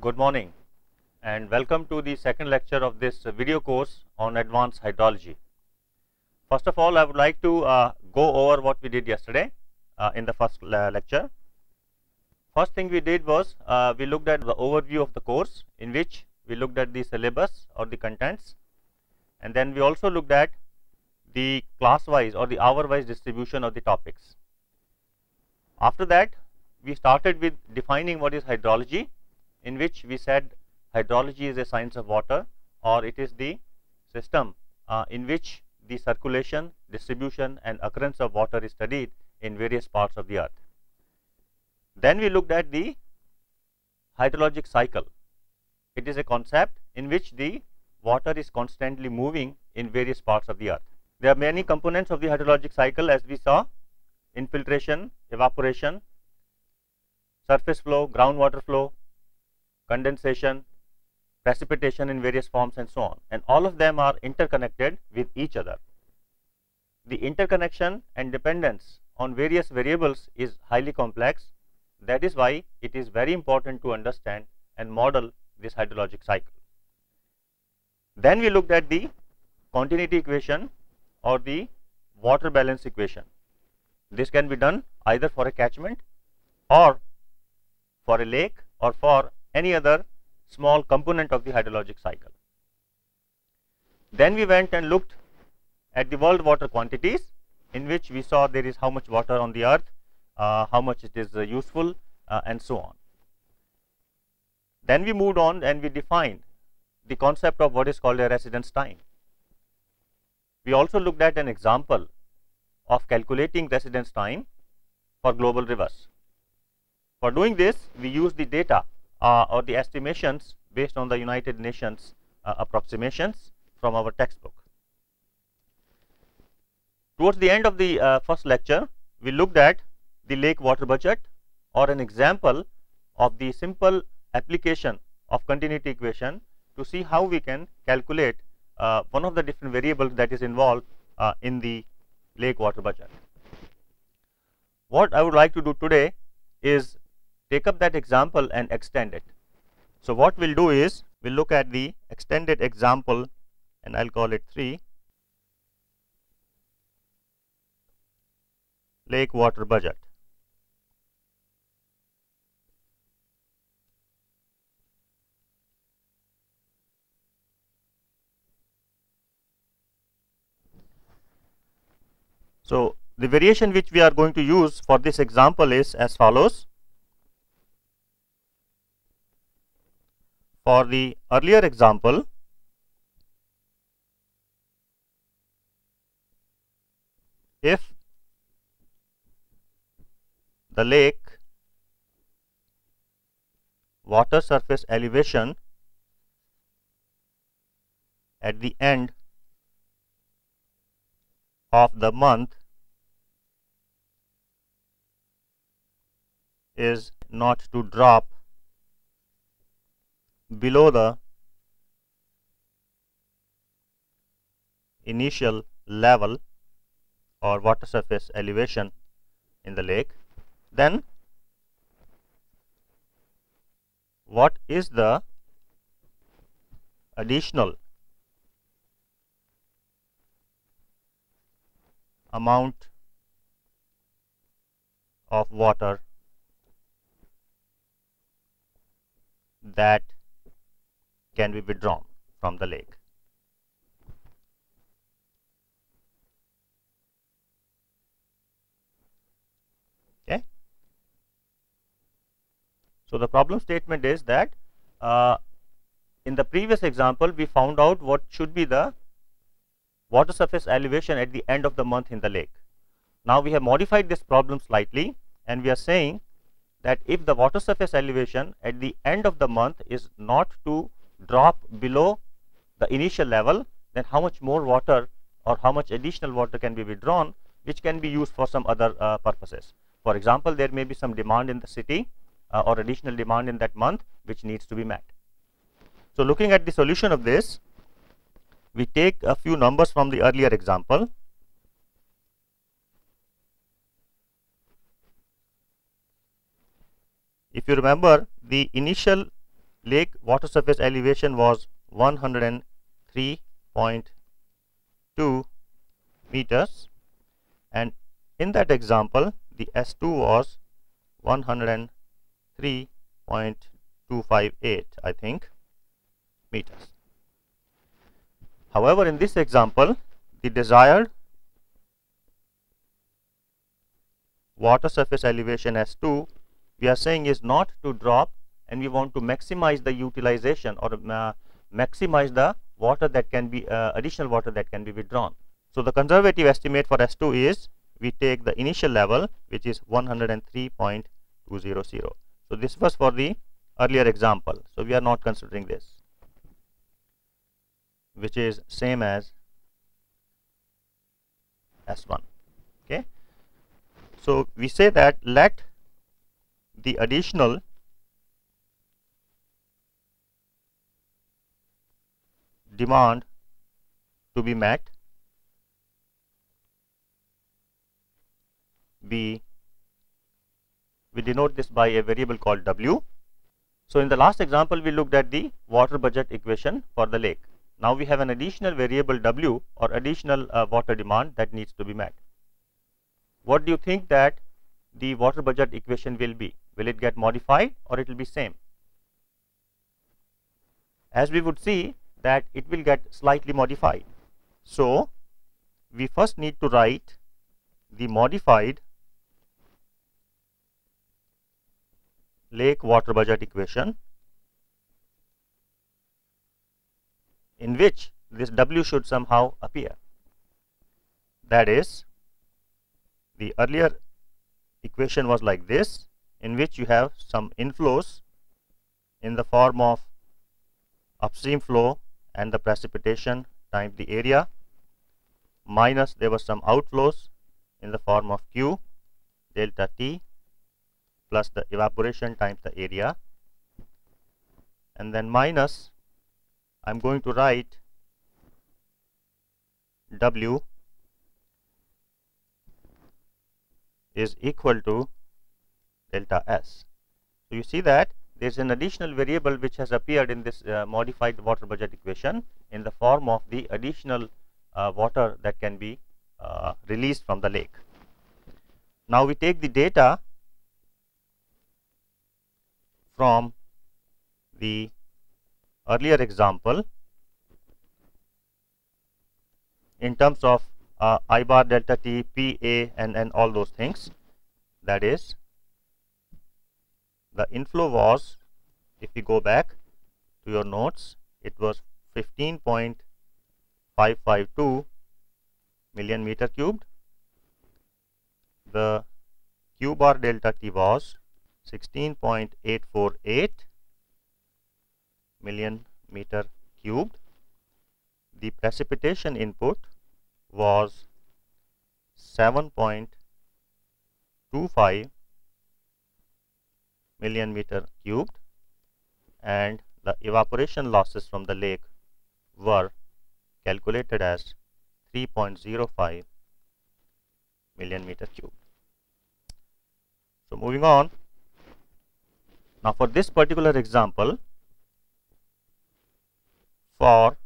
Good morning and welcome to the second lecture of this video course on advanced hydrology. First of all, I would like to go over what we did yesterday in the first lecture. First thing we did was we looked at the overview of the course, in which we looked at the syllabus or the contents, and then we also looked at the class wise or the hour wise distribution of the topics. After that, we started with defining what is hydrology, in which we said hydrology is a science of water, or it is the system in which the circulation, distribution and occurrence of water is studied in various parts of the earth. Then we looked at the hydrologic cycle. It is a concept in which the water is constantly moving in various parts of the earth. There are many components of the hydrologic cycle, as we saw: infiltration, evaporation, surface flow, groundwater flow, condensation, precipitation in various forms and so on, and all of them are interconnected with each other. The interconnection and dependence on various variables is highly complex. That is why it is very important to understand and model this hydrologic cycle. Then we looked at the continuity equation or the water balance equation. This can be done either for a catchment or for a lake or for any other small component of the hydrologic cycle. Then we went and looked at the world water quantities, in which we saw there is how much water on the earth, how much it is useful, and so on. Then we moved on and we defined the concept of what is called a residence time. We also looked at an example of calculating residence time for global rivers. For doing this, we use the data or the estimations based on the United Nations approximations from our textbook. Towards the end of the first lecture, we looked at the lake water budget, or an example of the simple application of continuity equation to see how we can calculate one of the different variables that is involved in the lake water budget. What I would like to do today is take up that example and extend it. So what we'll do is we'll look at the extended example, and I'll call it 3, lake water budget. So the variation which we are going to use for this example is as follows. For the earlier example, if the lake water surface elevation at the end of the month is not to drop below the initial level or water surface elevation in the lake, then what is the additional amount of water that can be withdrawn from the lake? Okay. So the problem statement is that in the previous example we found out what should be the water surface elevation at the end of the month in the lake. Now we have modified this problem slightly, and we are saying that if the water surface elevation at the end of the month is not to drop below the initial level, then how much more water or how much additional water can be withdrawn, which can be used for some other purposes. For example, there may be some demand in the city or additional demand in that month which needs to be met. So looking at the solution of this, we take a few numbers from the earlier example. If you remember, the initial lake water surface elevation was 103.2 meters, and in that example the S2 was 103.258, I think, meters. However, in this example, the desired water surface elevation S2 we are saying is not to drop, and we want to maximize the utilization or maximize the water that can be additional water that can be withdrawn. So the conservative estimate for S2 is we take the initial level, which is 103.200. So this was for the earlier example, so we are not considering this, which is same as S1. Okay, so we say that let the additional demand to be met be, we denote this by a variable called W. So in the last example we looked at the water budget equation for the lake. Now we have an additional variable W, or additional water demand, that needs to be met. What do you think that the water budget equation will be? Will it get modified or it will be same? As we would see that it will get slightly modified. So we first need to write the modified lake water budget equation, in which this W should somehow appear. That is, the earlier equation was like this, in which you have some inflows in the form of upstream flow and the precipitation times the area, minus there was some outflows in the form of Q delta T plus the evaporation times the area, and then minus I am going to write W is equal to delta S. So you see that there is an additional variable which has appeared in this modified water budget equation in the form of the additional water that can be released from the lake. Now we take the data from the earlier example in terms of I bar delta T, P, A, and all those things. That is, the inflow was, if we go back to your notes, it was 15.552 million meter cubed. The Q bar delta T was 16.848 million meter cubed. The precipitation input was 7.25 million meter cubed, and the evaporation losses from the lake were calculated as 3.05 million meter cubed. So moving on, now for this particular example, for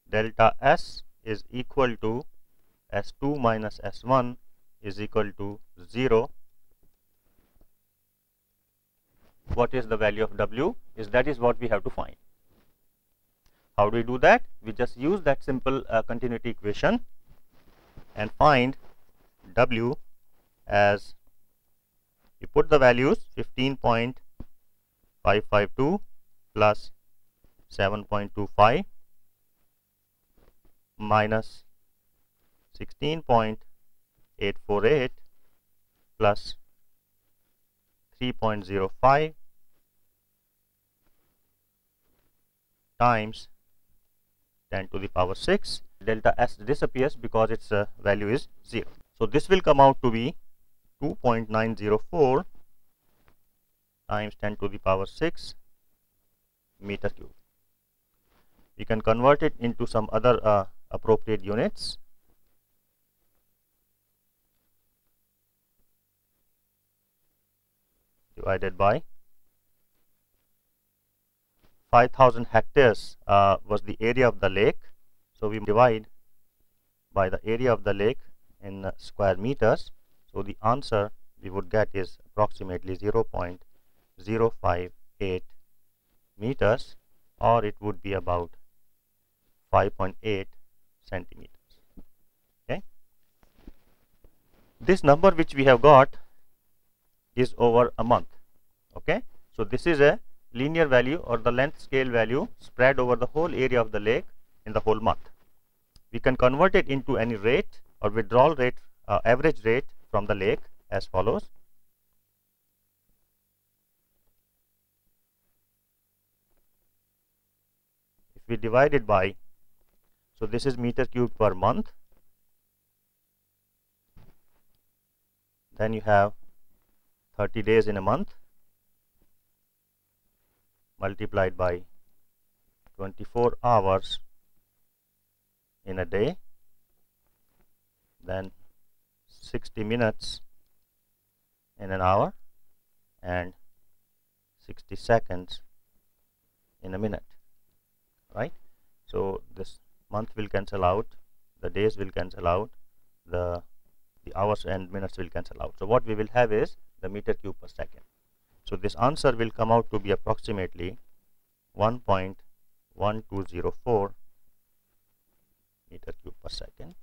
delta S is equal to S2 minus S1 is equal to 0. What is the value of W? That is what we have to find. How do we do that? We just use that simple continuity equation and find W as, you put the values 15.552 plus 7.25 minus 16.848 plus 3.05 times 10 to the power 6. Delta S disappears because its value is 0. So this will come out to be 2.904 times 10 to the power 6 meter cube. We can convert it into some other appropriate units. Divided by 5,000 hectares was the area of the lake. So we divide by the area of the lake in square meters. So the answer we would get is approximately 0.058 meters, or it would be about 5.8 centimeters. Okay. This number which we have got is over a month. Okay. So this is a linear value or the length scale value spread over the whole area of the lake in the whole month. We can convert it into any rate or withdrawal rate, average rate from the lake as follows. If we divide it by, so this is meter cube per month, then you have 30 days in a month multiplied by 24 hours in a day, then 60 minutes in an hour, and 60 seconds in a minute, right? So this month will cancel out, the days will cancel out, the hours and minutes will cancel out. So what we will have is the meter cube per second. So this answer will come out to be approximately 1.1204 meter cube per second,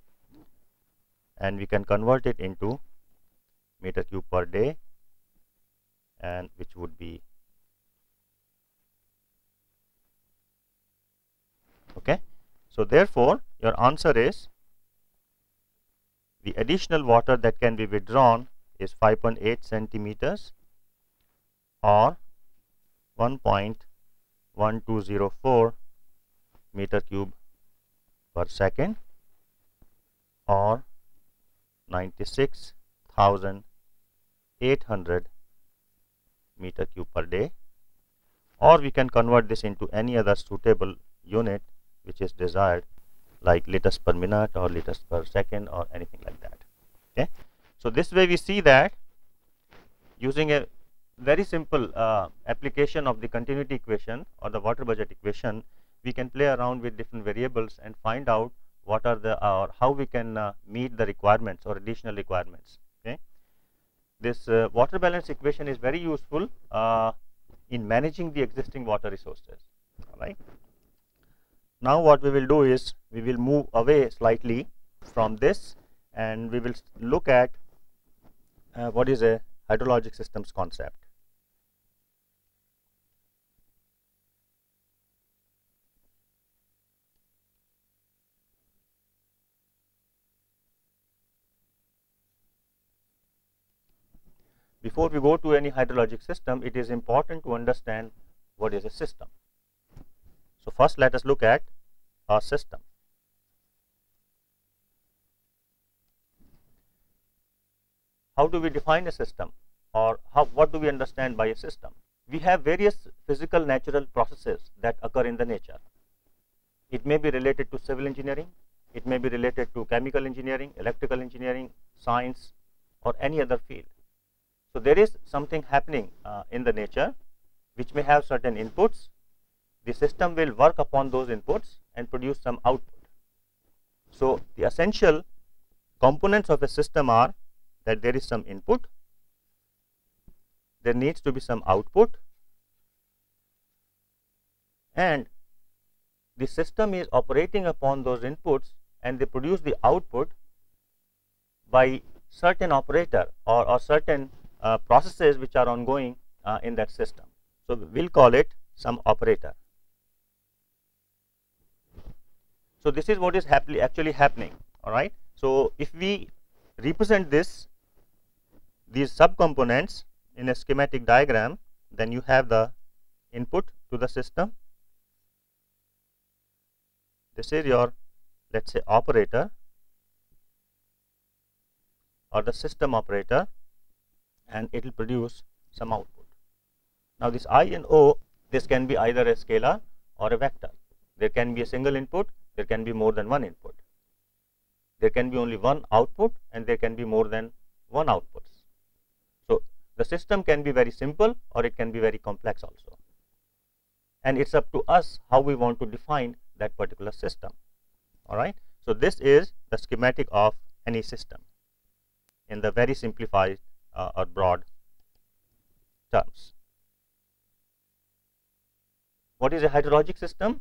and we can convert it into meter cube per day, and which would be, okay. So therefore your answer is the additional water that can be withdrawn is 5.8 centimeters or 1.1204 meter cube per second, or 96,800 meter cube per day, or we can convert this into any other suitable unit which is desired, like liters per minute or liters per second or anything like that. Okay. So this way we see that using a very simple application of the continuity equation or the water budget equation, we can play around with different variables and find out what are the or how we can meet the requirements or additional requirements. Okay. This water balance equation is very useful in managing the existing water resources. All right. Now what we will do is we will move away slightly from this, and we will look at what is a hydrologic systems concept. Before we go to any hydrologic system, it is important to understand what is a system. So first let us look at a system. How do we define a system, or what do we understand by a system? We have various physical natural processes that occur in the nature. It may be related to civil engineering, it may be related to chemical engineering, electrical engineering, science, or any other field. So there is something happening in the nature which may have certain inputs. The system will work upon those inputs and produce some output. So the essential components of a system are that there is some input, there needs to be some output, and the system is operating upon those inputs, and they produce the output by certain operator or certain processes which are ongoing in that system. So we will call it some operator. So this is what is actually happening. All right. So if we represent these subcomponents in a schematic diagram, then you have the input to the system. This is your, let's say, operator or the system operator, and it will produce some output. Now this I and O, this can be either a scalar or a vector. There can be a single input, there can be more than one input. There can be only one output, and there can be more than one outputs. So the system can be very simple or it can be very complex also. and it's up to us how we want to define that particular system. All right. So this is the schematic of any system in the very simplified or broad terms. What is a hydrologic system?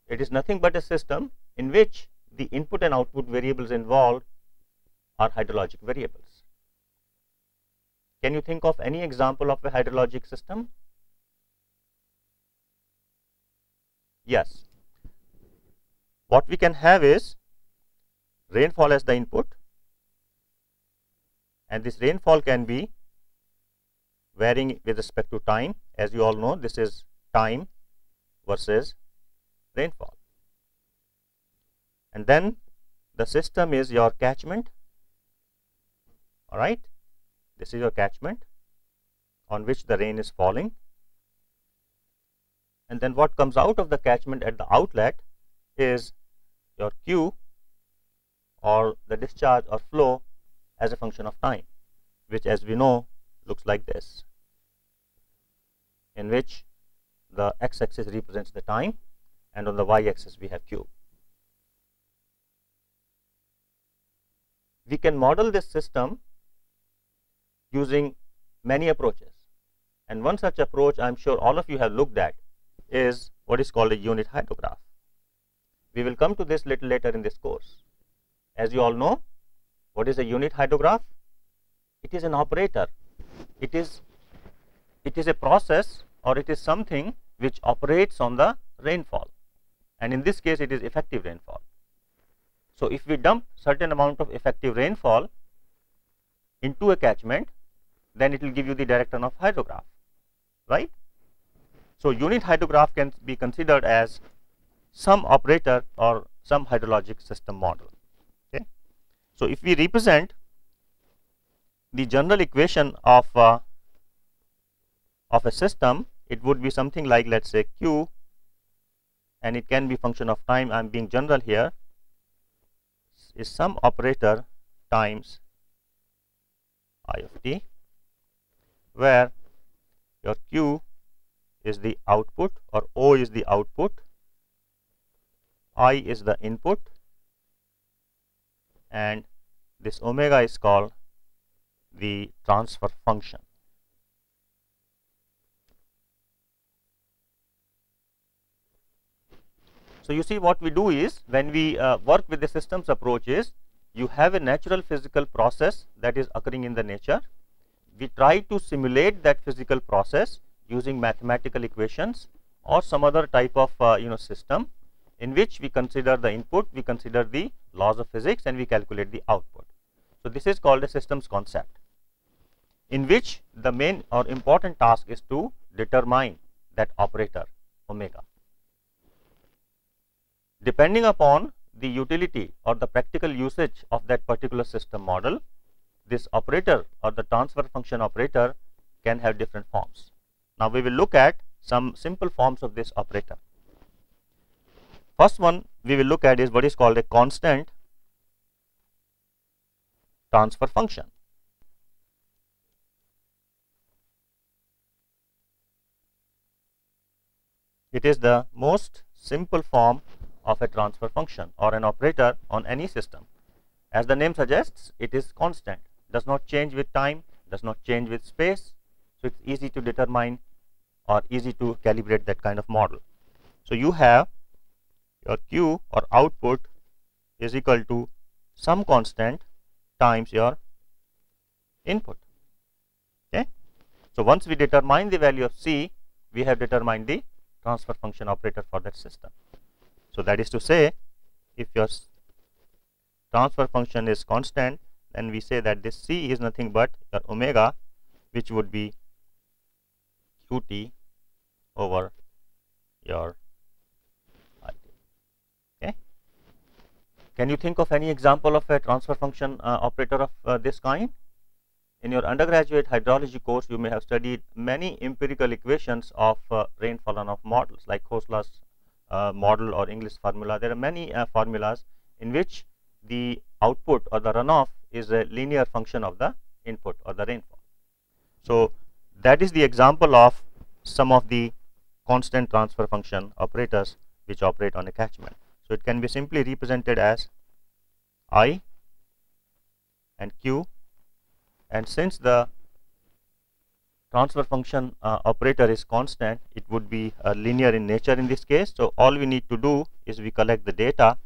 It is nothing but a system in which the input and output variables involved are hydrologic variables. Can you think of any example of a hydrologic system? Yes. What we can have is rainfall as the input, and this rainfall can be varying with respect to time. As you all know, this is time versus rainfall. And then the system is your catchment. All right, this is your catchment on which the rain is falling, and then what comes out of the catchment at the outlet is your Q, or the discharge or flow as a function of time, which as we know looks like this, in which the x-axis represents the time and on the y-axis we have Q. We can model this system using many approaches, and one such approach I am sure all of you have looked at is what is called a unit hydrograph. We will come to this little later in this course. As you all know, what is a unit hydrograph? It is an operator. It is a process, or it is something which operates on the rainfall, and in this case it is effective rainfall. So if we dump certain amount of effective rainfall into a catchment, then it will give you the direct run of hydrograph, right? So unit hydrograph can be considered as some operator or some hydrologic system model. Okay. So if we represent the general equation of a system, it would be something like, let's say, Q, and it can be function of time. I am being general here, is some operator times I of t, where your Q is the output, or O is the output, I is the input, and this omega is called the transfer function. So you see, what we do is, when we work with the systems approach, is you have a natural physical process that is occurring in the nature. We try to simulate that physical process using mathematical equations or some other type of system, in which we consider the input, we consider the laws of physics, and we calculate the output. So this is called a systems concept, in which the main or important task is to determine that operator omega. Depending upon the utility or the practical usage of that particular system model, this operator or the transfer function operator can have different forms. Now we will look at some simple forms of this operator. First one we will look at is what is called a constant transfer function. It is the most simple form of a transfer function or an operator on any system. As the name suggests, it is constant, does not change with time, does not change with space. So it's easy to determine or easy to calibrate that kind of model. So you have your Q, or output, is equal to some constant times your input. Okay. So once we determine the value of C, we have determined the transfer function operator for that system. So that is to say, if your transfer function is constant, then we say that this C is nothing but your omega, which would be Qt over your IT. Okay. Can you think of any example of a transfer function operator of this kind? In your undergraduate hydrology course, you may have studied many empirical equations of rainfall runoff models, like Kosla's model or English formula. There are many formulas in which the output or the runoff is a linear function of the input or the rainfall. So that is the example of some of the constant transfer function operators which operate on a catchment. So it can be simply represented as I and Q, and since the transfer function operator is constant, it would be linear in nature in this case. So all we need to do is we collect the data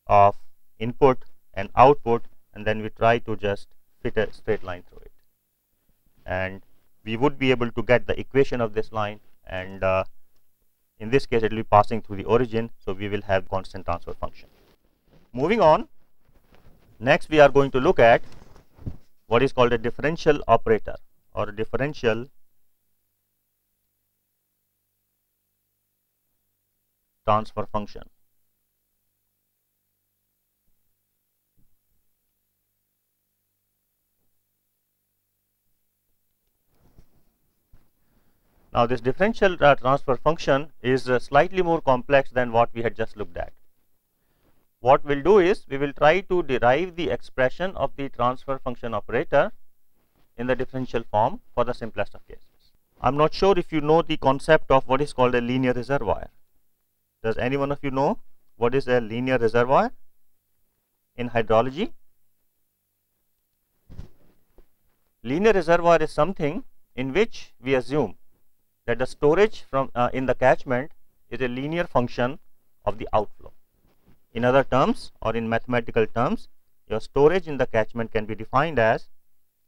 of input and output, and then we try to just fit a straight line through it, and we would be able to get the equation of this line, and in this case it will be passing through the origin, so we will have constant transfer function. Moving on, next we are going to look at what is called a differential operator or a differential transfer function. Now this differential transfer function is slightly more complex than what we had just looked at. What we'll do is we will try to derive the expression of the transfer function operator in the differential form for the simplest of cases. I'm not sure if you know the concept of what is called a linear reservoir. Does any one of you know what is a linear reservoir in hydrology? Linear reservoir is something in which we assume that the storage from in the catchment is a linear function of the outflow. In other terms, or in mathematical terms, your storage in the catchment can be defined as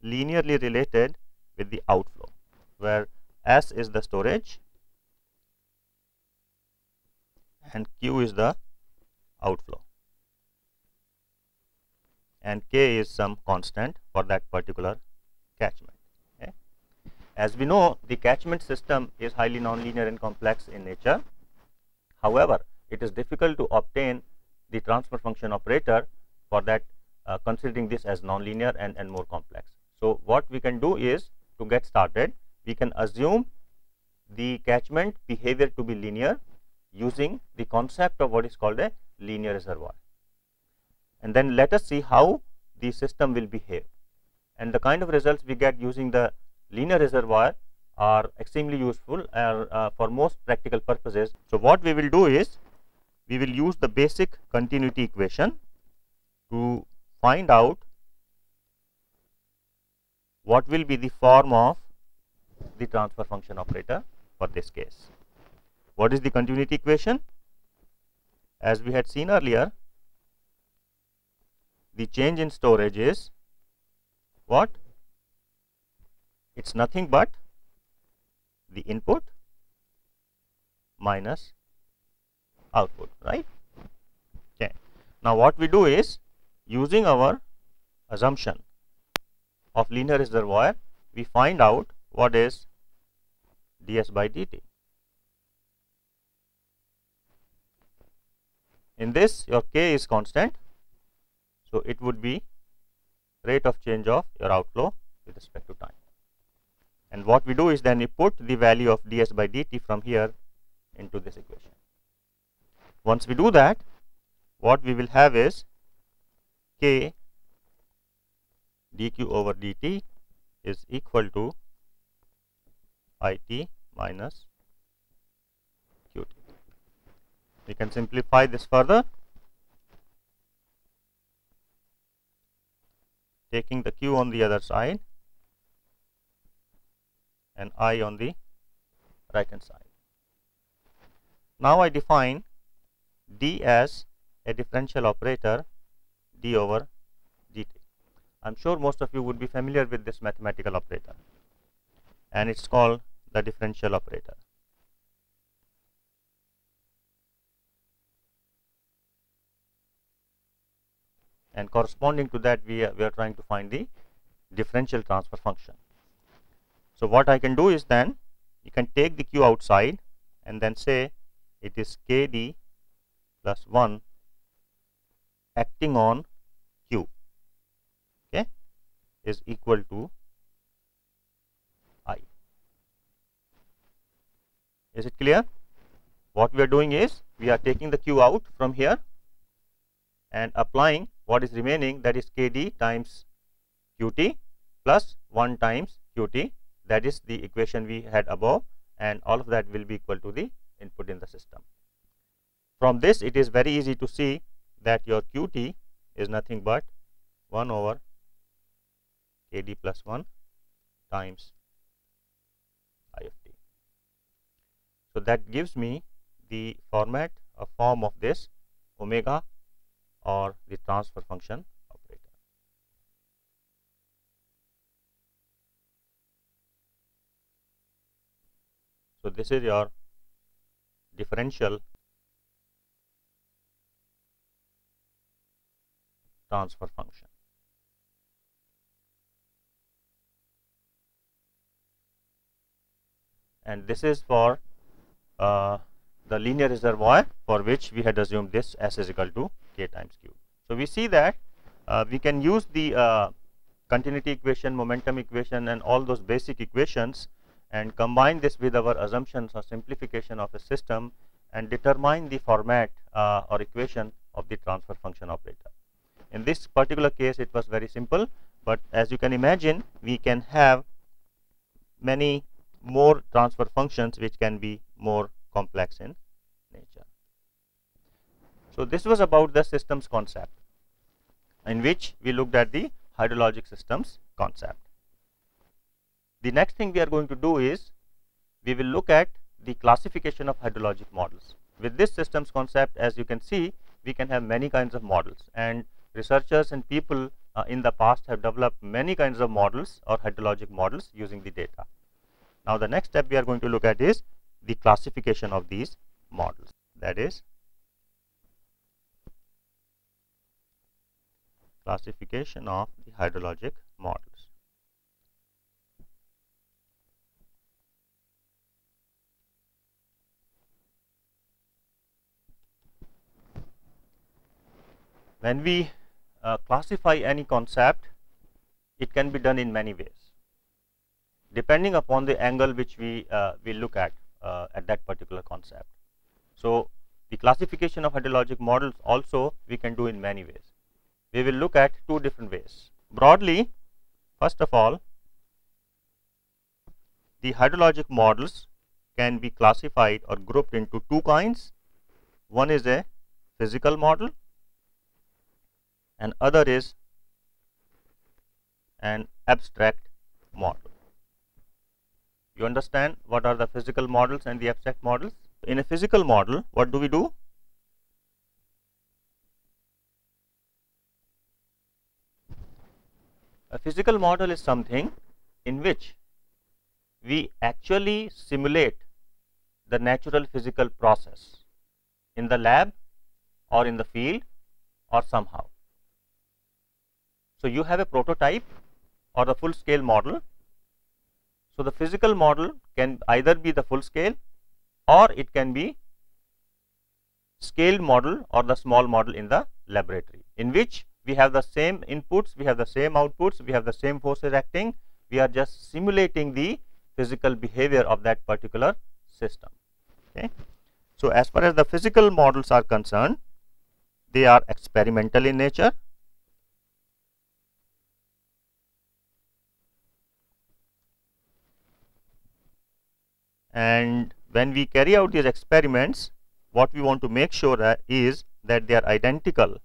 linearly related with the outflow, where S is the storage and Q is the outflow, and K is some constant for that particular catchment. Okay. As we know, the catchment system is highly nonlinear and complex in nature. However, it is difficult to obtain the transfer function operator for that, considering this as nonlinear and more complex. So what we can do is, to get started, we can assume the catchment behavior to be linear using the concept of what is called a linear reservoir, and then let us see how the system will behave, and the kind of results we get using the linear reservoir are extremely useful for most practical purposes. So what we will do is, we will use the basic continuity equation to find out what will be the form of the transfer function operator for this case. What is the continuity equation? As we had seen earlier, the change in storage is what? It's nothing but the input minus output, right? Okay. Now what we do is, using our assumption of linear reservoir, we find out what is ds by dt. In this, your K is constant, so it would be rate of change of your outflow with respect to time. And what we do is, then we put the value of ds by dt from here into this equation. Once we do that, what we will have is K dq over dt is equal to it minus qt. We can simplify this further, taking the q on the other side and I on the right hand side. Now I define d as a differential operator d over dt. I am sure most of you would be familiar with this mathematical operator, and it is called the differential operator. And corresponding to that, we are trying to find the differential transfer function. So what I can do is, then you can take the q outside and then say it is kd plus 1 acting on q, okay, is equal to I. Is it clear? What we are doing is, we are taking the q out from here and applying what is remaining, that is kd times qt plus 1 times qt, that is the equation we had above, and all of that will be equal to the input in the system. From this, it is very easy to see that your Qt is nothing but 1 over Kd plus 1 times I of t. So that gives me the format or form of this omega or the transfer function operator. So this is your differential transfer function. And this is for the linear reservoir, for which we had assumed this S is equal to K times Q. So we see that we can use the continuity equation, momentum equation, and all those basic equations, and combine this with our assumptions or simplification of a system and determine the format or equation of the transfer function operator. In this particular case, it was very simple, but as you can imagine, we can have many more transfer functions which can be more complex in nature. So this was about the systems concept, in which we looked at the hydrologic systems concept. The next thing we are going to do is we will look at the classification of hydrologic models. With this systems concept, as you can see, we can have many kinds of models, and researchers and people in the past have developed many kinds of models or hydrologic models using the data. Now the next step we are going to look at is the classification of these models, that is classification of the hydrologic models. When we classify any concept, it can be done in many ways, depending upon the angle which we look at that particular concept. So the classification of hydrologic models also we can do in many ways. We will look at two different ways. Broadly, first of all, the hydrologic models can be classified or grouped into two kinds. One is a physical model and other is an abstract model. You understand what are the physical models and the abstract models? In a physical model, what do we do? A physical model is something in which we actually simulate the natural physical process in the lab or in the field or somehow. So you have a prototype or the full scale model. So the physical model can either be the full scale or it can be scaled model or the small model in the laboratory, in which we have the same inputs, we have the same outputs, we have the same forces acting, we are just simulating the physical behavior of that particular system. Okay. So as far as the physical models are concerned, they are experimental in nature. And when we carry out these experiments, what we want to make sure is that they are identical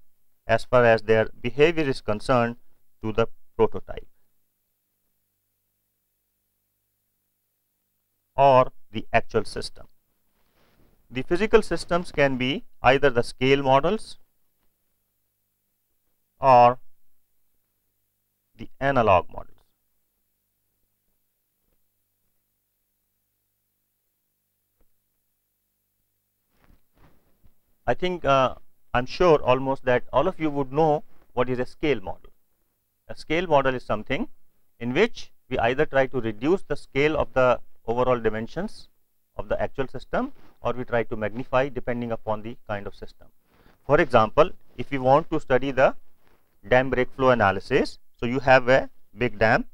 as far as their behavior is concerned to the prototype or the actual system. The physical systems can be either the scale models or the analog models. I think I'm sure almost that all of you would know what is a scale model. A scale model is something in which we either try to reduce the scale of the overall dimensions of the actual system or we try to magnify depending upon the kind of system. For example, if we want to study the dam break flow analysis, so you have a big dam.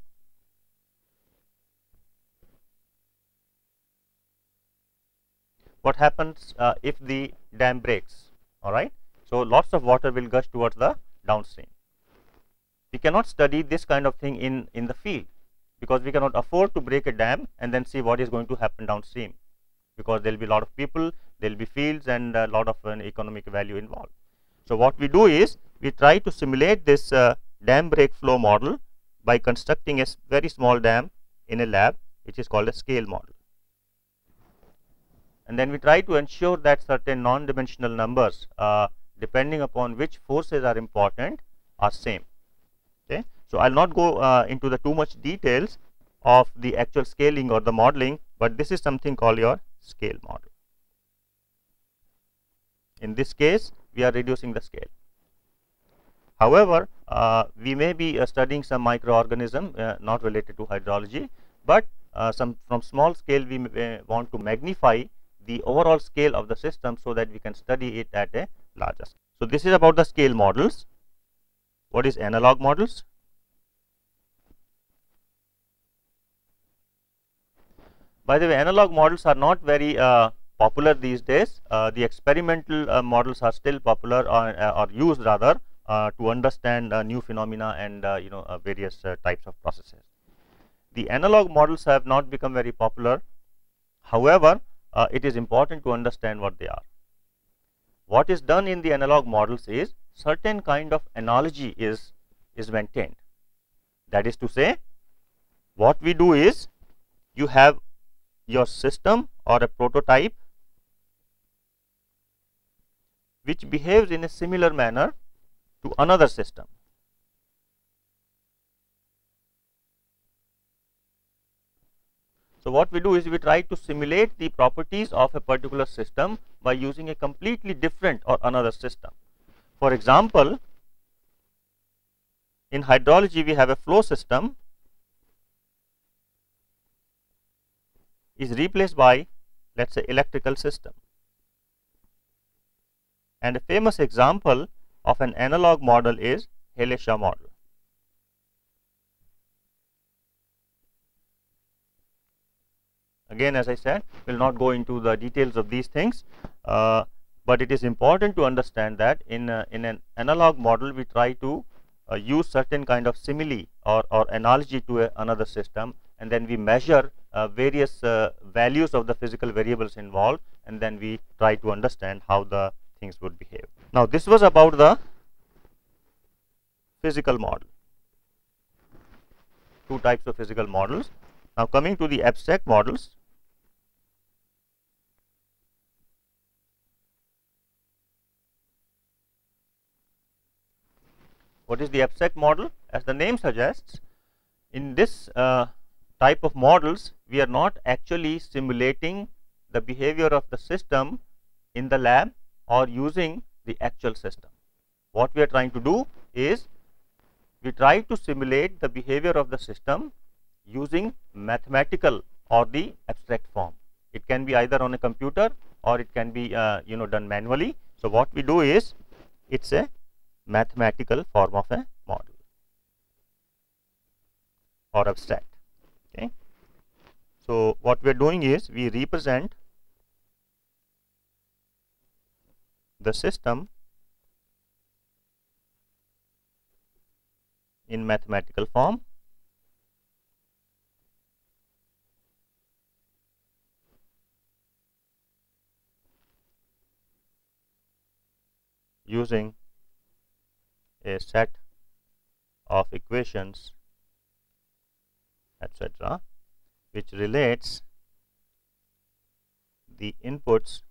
What happens if the dam breaks? All right. So lots of water will gush towards the downstream. We cannot study this kind of thing in the field. because we cannot afford to break a dam and then see what is going to happen downstream, because there will be a lot of people, there will be fields and a lot of economic value involved. So, what we do is we try to simulate this dam break flow model by constructing a very small dam in a lab, which is called a scale model. And then we try to ensure that certain non-dimensional numbers, depending upon which forces are important, are same. Okay. So, I will not go into the too much details of the actual scaling or the modeling, but this is something called your scale model. In this case, we are reducing the scale. However, we may be studying some microorganism not related to hydrology, but from small scale we may want to magnify the overall scale of the system, so that we can study it at a larger scale. So, this is about the scale models. What is analog models? By the way, analog models are not very popular these days. The experimental models are still popular, or used rather, to understand new phenomena and various types of processes. The analog models have not become very popular. However, it is important to understand what they are. What is done in the analog models is certain kind of analogy is maintained. That is to say, what we do is you have your system or a prototype which behaves in a similar manner to another system. So, what we do is we try to simulate the properties of a particular system by using a completely different or another system. For example, in hydrology we have a flow system is replaced by, let us say, electrical system. And a famous example of an analog model is Haley-Shah model. Again, as I said, we will not go into the details of these things, but it is important to understand that in an analog model we try to use certain kind of simile or analogy to another system, and then we measure various values of the physical variables involved, and then we try to understand how the things would behave. Now, this was about the physical model, two types of physical models. Now, coming to the abstract models. What is the abstract model? As the name suggests, in this type of models, we are not actually simulating the behavior of the system in the lab or using the actual system. What we are trying to do is we try to simulate the behavior of the system using mathematical or the abstract form. It can be either on a computer or it can be done manually. So, what we do is it is a mathematical form of a model or abstract. Okay. So, what we are doing is we represent the system in mathematical form using a set of equations, etc., which relates the inputs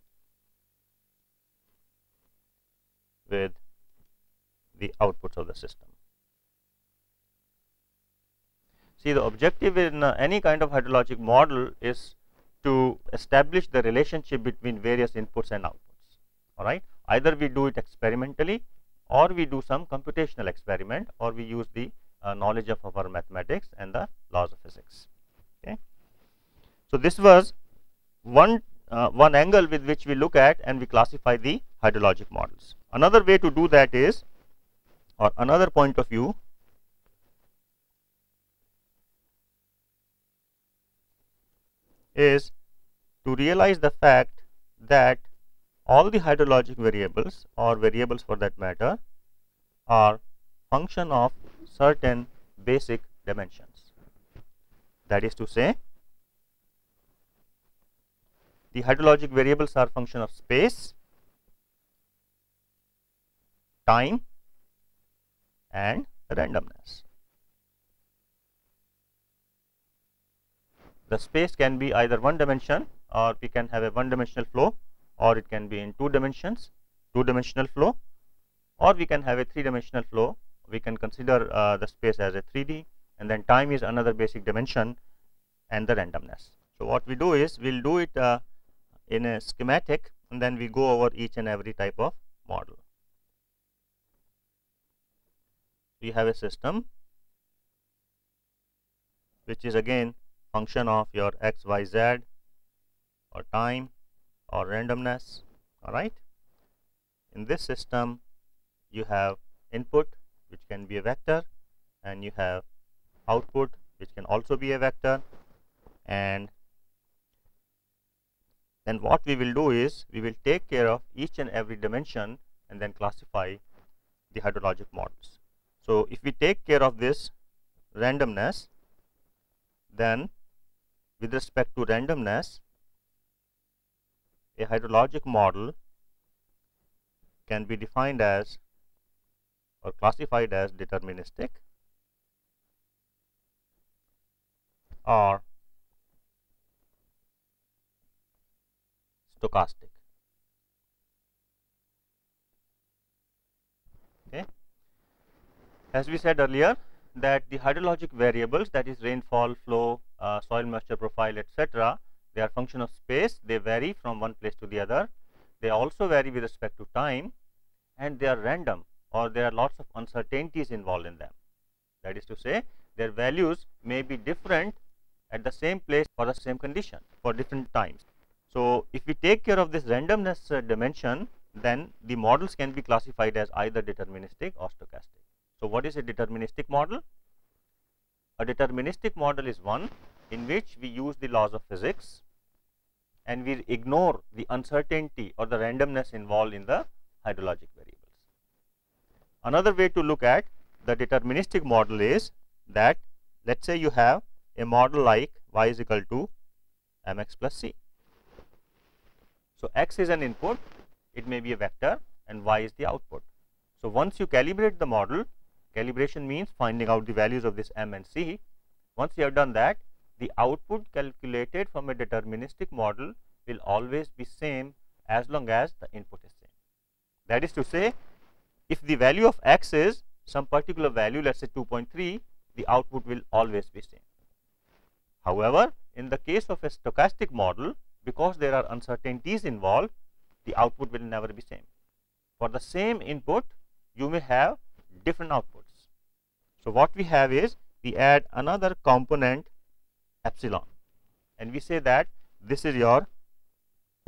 with the outputs of the system. See, the objective in any kind of hydrologic model is to establish the relationship between various inputs and outputs. All right, either we do it experimentally, or we do some computational experiment, or we use the knowledge of our mathematics and the laws of physics. Okay. So, this was one angle with which we look at and we classify the hydrologic models. Another way to do that is, or another point of view, is to realize the fact that all the hydrologic variables, or variables for that matter, are function of certain basic dimensions. That is to say, the hydrologic variables are function of space, time, and randomness. The space can be either one dimension, or we can have a one dimensional flow, or it can be in two dimensional flow, or we can have a three dimensional flow. We can consider the space as a 3D, and then time is another basic dimension, and the randomness. So what we do is we will do it in a schematic, and then we go over each and every type of model. We have a system which is again function of your x, y, z, or time, or randomness. All right. In this system, you have input, which can be a vector, and you have output, which can also be a vector. And then what we will do is we will take care of each and every dimension and then classify the hydrologic models. So if we take care of this randomness, then with respect to randomness, a hydrologic model can be defined as or classified as deterministic or stochastic. Okay. As we said earlier, that the hydrologic variables, that is rainfall, flow, soil moisture profile, etc., they are function of space. They vary from one place to the other. They also vary with respect to time, and they are random, or there are lots of uncertainties involved in them. That is to say, their values may be different at the same place for the same condition for different times. So if we take care of this randomness dimension, then the models can be classified as either deterministic or stochastic. So what is a deterministic model? A deterministic model is one in which we use the laws of physics and we ignore the uncertainty or the randomness involved in the hydrologic variables. Another way to look at the deterministic model is that, let us say you have a model like y is equal to mx plus c. So x is an input, it may be a vector, and y is the output. So once you calibrate the model, calibration means finding out the values of this m and c. Once you have done that, the output calculated from a deterministic model will always be same as long as the input is same. That is to say, if the value of x is some particular value, let us say 2.3, the output will always be same. However, in the case of a stochastic model, because there are uncertainties involved, the output will never be same. For the same input, you may have different outputs. So what we have is, we add another component epsilon, and we say that this is your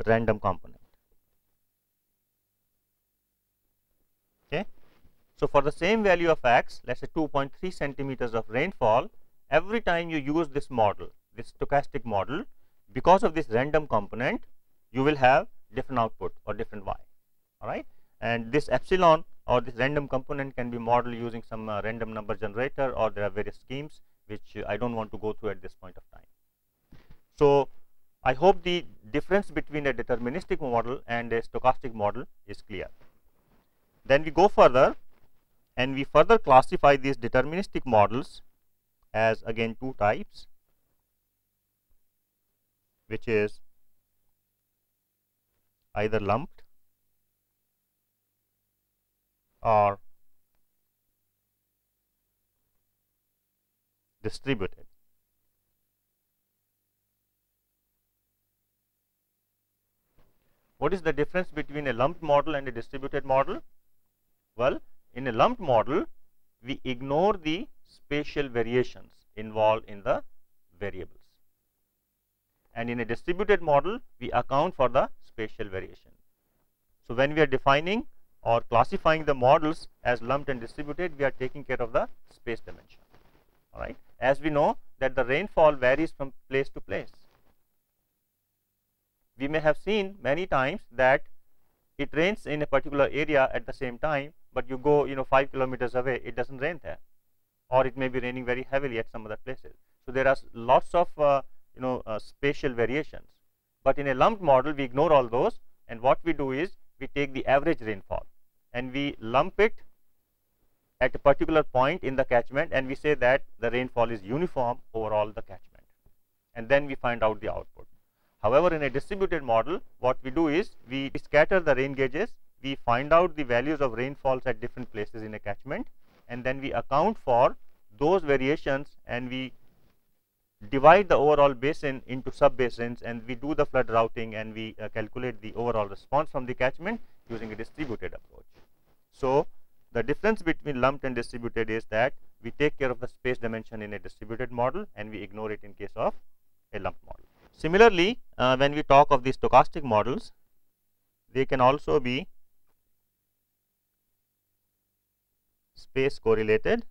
random component. Okay. So for the same value of x, let us say 2.3 centimeters of rainfall, every time you use this model, this stochastic model, because of this random component, you will have different output or different y. All right. And this epsilon or this random component can be modeled using some random number generator, or there are various schemes which I do not want to go through at this point of time. So I hope the difference between a deterministic model and a stochastic model is clear. Then we go further and we further classify these deterministic models as again two types, which is either lumped or distributed. What is the difference between a lumped model and a distributed model? Well, in a lumped model, we ignore the spatial variations involved in the variables, and in a distributed model, we account for the spatial variation. So when we are defining or classifying the models as lumped and distributed, we are taking care of the space dimension. All right. As we know that the rainfall varies from place to place. We may have seen many times that it rains in a particular area at the same time, but you go 5 kilometers away, it does not rain there, or it may be raining very heavily at some other places. So there are lots of spatial variations, but in a lumped model we ignore all those, and what we do is we take the average rainfall and we lump it at a particular point in the catchment, and we say that the rainfall is uniform over all the catchment, and then we find out the output. However, in a distributed model, what we do is we scatter the rain gauges, we find out the values of rainfalls at different places in a catchment, and then we account for those variations, and we divide the overall basin into sub basins, and we do the flood routing, and we calculate the overall response from the catchment using a distributed approach. So the difference between lumped and distributed is that we take care of the space dimension in a distributed model and we ignore it in case of a lumped model. Similarly, when we talk of the stochastic models, they can also be space correlated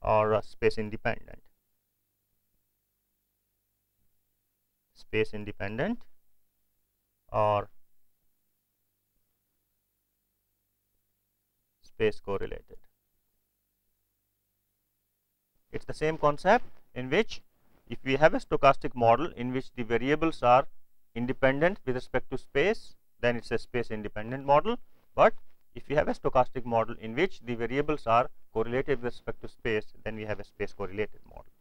or space independent. Space independent or space correlated. It is the same concept, in which if we have a stochastic model in which the variables are independent with respect to space, then it is a space independent model. But if we have a stochastic model in which the variables are correlated with respect to space, then we have a space correlated model.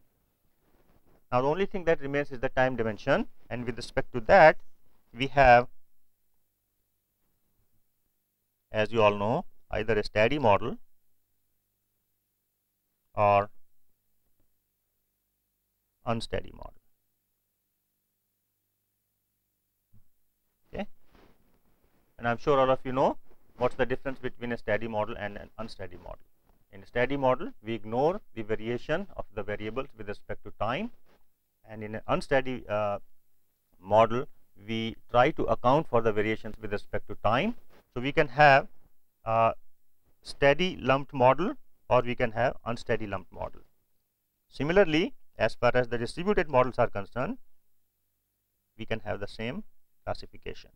Now the only thing that remains is the time dimension, and with respect to that we have, as you all know, either a steady model or unsteady model. Okay, and I am sure all of you know what is the difference between a steady model and an unsteady model. In a steady model, we ignore the variation of the variables with respect to time, and in an unsteady model, we try to account for the variations with respect to time. So we can have a steady lumped model, or we can have unsteady lumped model. Similarly, as far as the distributed models are concerned, we can have the same classification.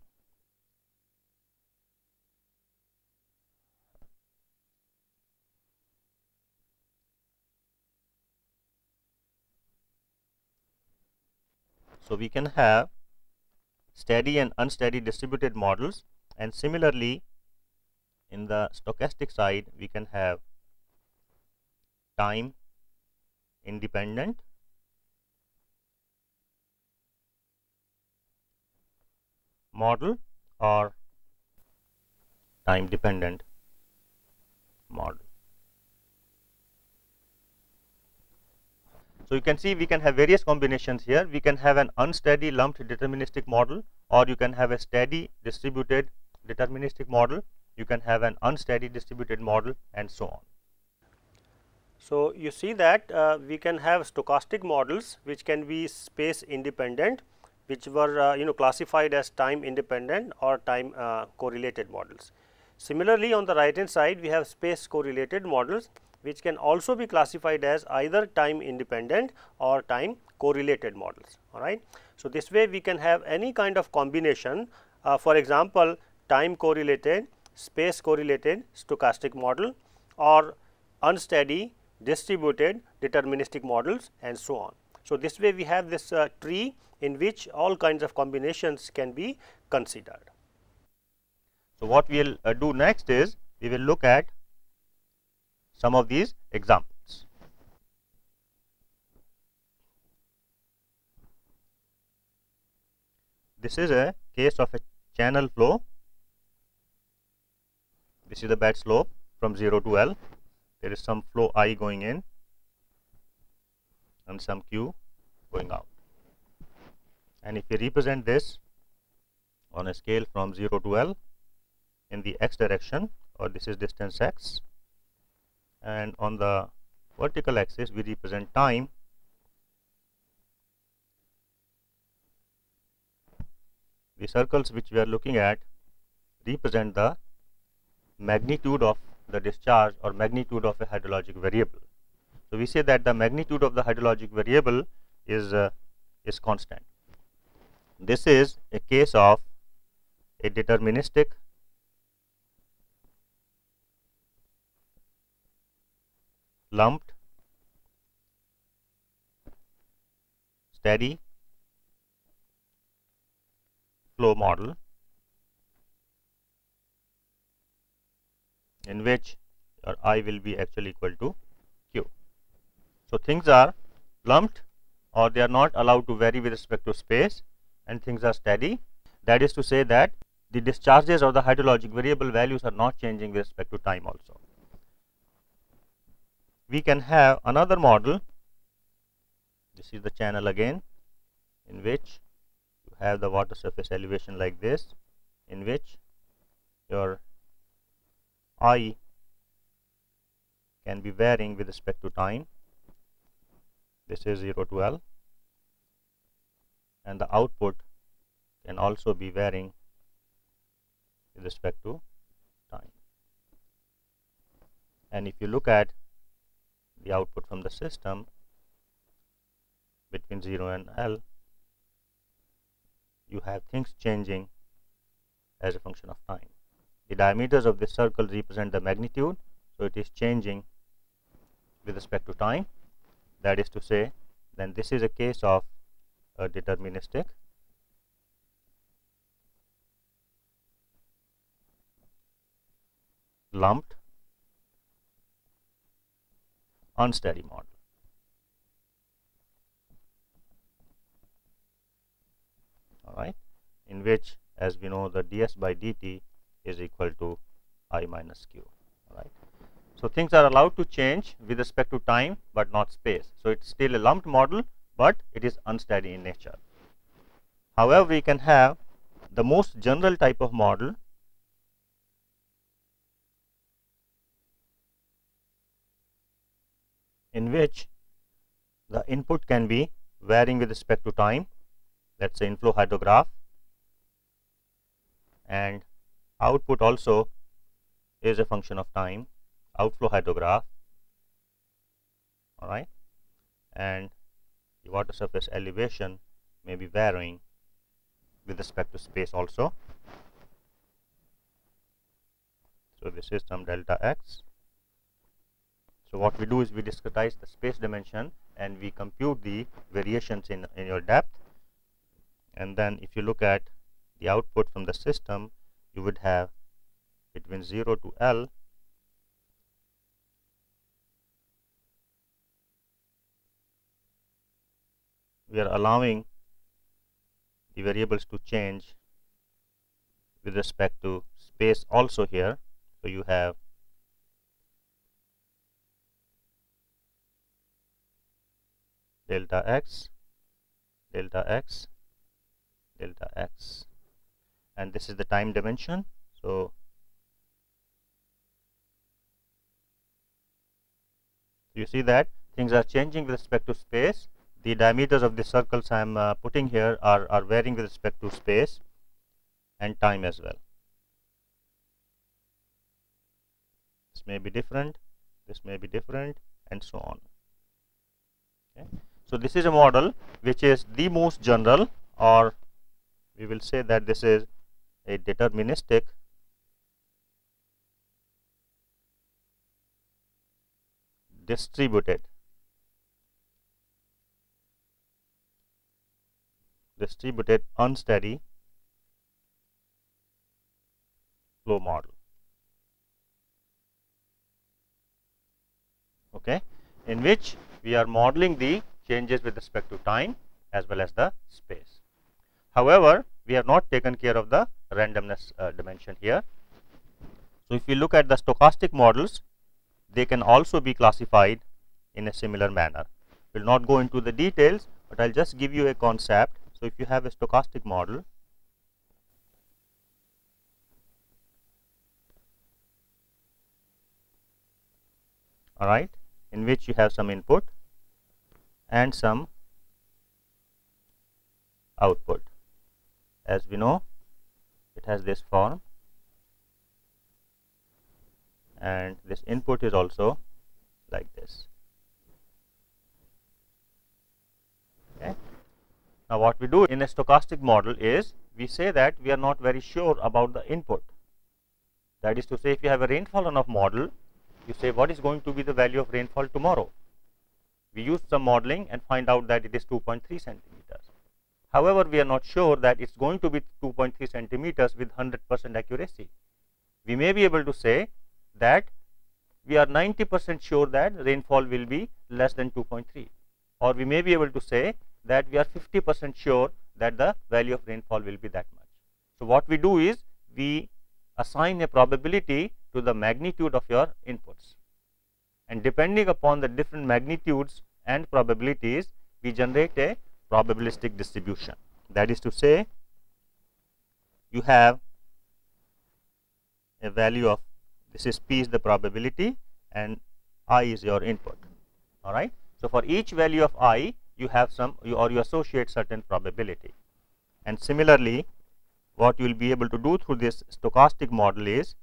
So we can have steady and unsteady distributed models, and similarly in the stochastic side we can have time independent model or time dependent model. So you can see we can have various combinations here. We can have an unsteady lumped deterministic model, or you can have a steady distributed deterministic model, you can have an unsteady distributed model, and so on. So you see that we can have stochastic models which can be space independent, which were classified as time independent or time correlated models. Similarly, on the right hand side we have space correlated models which can also be classified as either time independent or time correlated models. All right. So this way we can have any kind of combination, for example, time correlated, space correlated stochastic model, or unsteady distributed deterministic models, and so on. So this way we have this tree in which all kinds of combinations can be considered. So what we will do next is we will look at some of these examples. This is a case of a channel flow. This is the bed slope from 0 to L. There is some flow I going in and some Q going out. And if we represent this on a scale from 0 to L in the x direction, or this is distance x, and on the vertical axis we represent time, the circles which we are looking at represent the magnitude of the discharge or magnitude of a hydrologic variable. So we say that the magnitude of the hydrologic variable is constant. This is a case of a deterministic lumped steady flow model in which your I will be actually equal to Q. So, things are lumped or they are not allowed to vary with respect to space, and things are steady. That is to say that the discharges or the hydrologic variable values are not changing with respect to time also. We can have another model. This is the channel again, in which you have the water surface elevation like this, in which your I can be varying with respect to time. This is 0 to L, and the output can also be varying with respect to time. And if you look at the output from the system between 0 and L, you have things changing as a function of time. The diameters of this circle represent the magnitude, so it is changing with respect to time. That is to say, then this is a case of a deterministic lumped unsteady model. All right, in which, as we know, the ds by dt is equal to I minus q. All right. So, things are allowed to change with respect to time, but not space. So, it is still a lumped model, but it is unsteady in nature. However, we can have the most general type of model in which the input can be varying with respect to time, let us say inflow hydrograph, and output also is a function of time, outflow hydrograph, all right, and the water surface elevation may be varying with respect to space also. So, this is some delta x. So, what we do is we discretize the space dimension and we compute the variations in your depth, and then if you look at the output from the system, you would have between 0 to L we are allowing the variables to change with respect to space also here. So, you have delta x, delta x, delta x, and this is the time dimension. So, you see that things are changing with respect to space. The diameters of the circles I am putting here are varying with respect to space and time as well. This may be different, this may be different, and so on. Okay. So, this is a model which is the most general, or we will say that this is a deterministic distributed unsteady flow model, okay, in which we are modeling the changes with respect to time as well as the space. However, we have not taken care of the randomness dimension here. So, if you look at the stochastic models, they can also be classified in a similar manner. We will not go into the details, but I will just give you a concept. So, if you have a stochastic model, all right, in which you have some input and some output. As we know, it has this form, and this input is also like this. Okay. Now, what we do in a stochastic model is we say that we are not very sure about the input. That is to say, if you have a rainfall runoff model, you say what is going to be the value of rainfall tomorrow. We used some modeling and find out that it is 2.3 centimeters. However, we are not sure that it is going to be 2.3 centimeters with 100% accuracy. We may be able to say that we are 90% sure that rainfall will be less than 2.3, or we may be able to say that we are 50% sure that the value of rainfall will be that much. So, what we do is we assign a probability to the magnitude of your inputs, and depending upon the different magnitudes and probabilities, we generate a probabilistic distribution. That is to say, you have a value of, this is P is the probability and I is your input. All right. So, for each value of I, you have some, you associate certain probability, and similarly what you will be able to do through this stochastic model is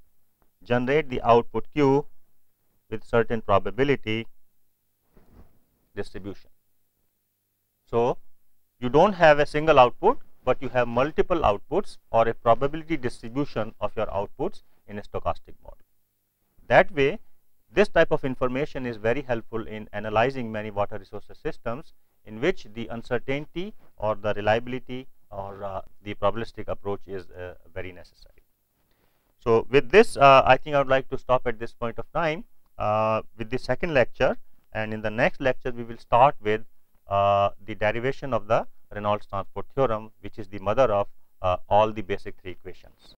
generate the output Q with certain probability distribution. So, you do not have a single output, but you have multiple outputs or a probability distribution of your outputs in a stochastic model. That way, this type of information is very helpful in analyzing many water resources systems, in which the uncertainty or the reliability or the probabilistic approach is very necessary. So, with this I think I would like to stop at this point of time with the second lecture, and in the next lecture we will start with the derivation of the Reynolds transport theorem, which is the mother of all the basic three equations.